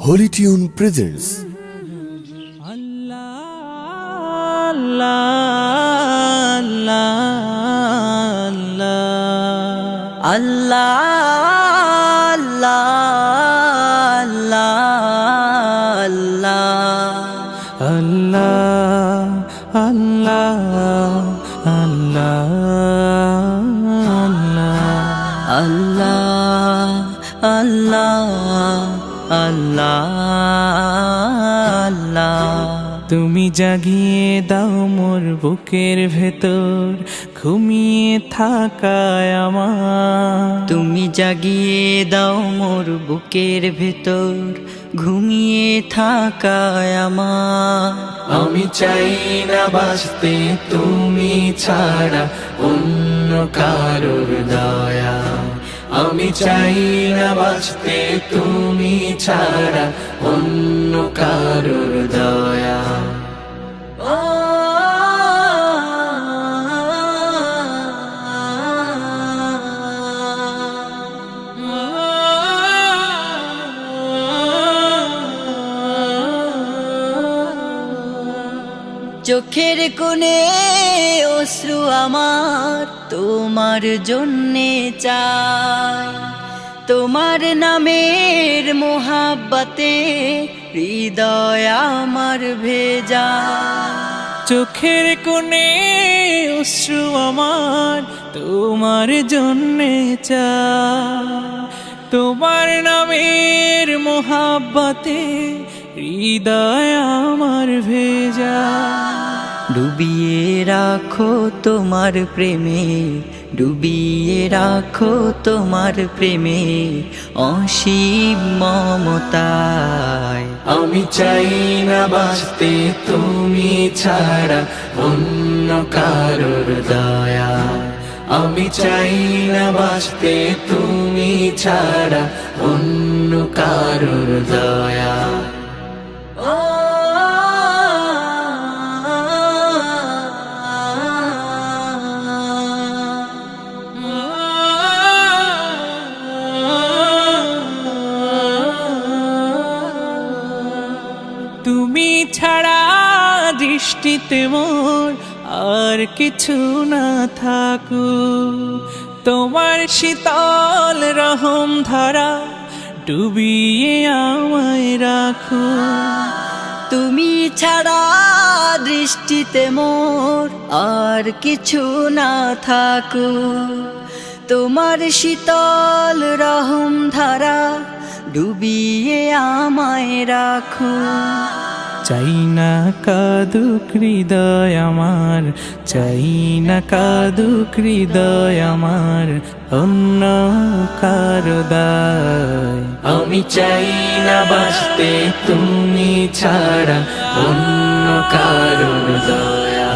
Holy Tune presents তুমি জাগিয়ে দাও মোর বুকের ভেতর ঘুমিয়ে থাকায় আমার। তুমি জাগিয়ে দাও মোর বুকের ভেতর ঘুমিয়ে থাকায় আমার। আমি চাই না বাঁচতে তুমি ছাড়া অন্য কারোর দয়া। আমি চাই না বাঁচতে তুমি ছাড়া অন্য কারোর দয়া। চোখের কোণে অশ্রু আমার তোমার জন্যে চাই, তোমার নামের মোহাব্বতে হৃদয় আমার ভেজা। চোখের কোণে অশ্রু আমার তোমার জন্যে চাই, তোমার নামের মোহাব্বতে হৃদয় আমার ভেজা। ডুবিয়ে রাখো তোমার প্রেমে, ডুবিয়ে রাখো তোমার প্রেমে অসীম মমতায়। আমি চাই না বাঁচতে তুমি ছাড়া অন্য কারোর দয়া। আমি চাই না বাঁচতে তুমি ছাড়া অন্য কারোর দয়া। তুমি ছাড়া দৃষ্টিতে মোর আর কিছু না থাকুক, তোমার শীতল রহম ধারা ডুবিয়ে আমায় রাখো। তুমি ছাড়া দৃষ্টিতে মোর আর কিছু না থাকুক, তোমার শীতল রহম ধারা ডুবিয়ে আমায় রাখো। চাই না কাদুক হৃদয় আমার, চাই না কাদুক হৃদয় আমার অন্য কারো দায়। আমি চাই না বাঁচতে তুমি ছাড়া অন্য কারোর দয়া।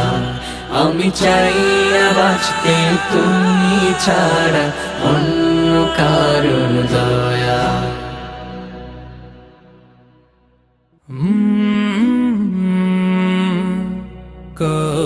আমি চাই না বাঁচতে তুমি ছাড়া অন্য কারোর দয়া। go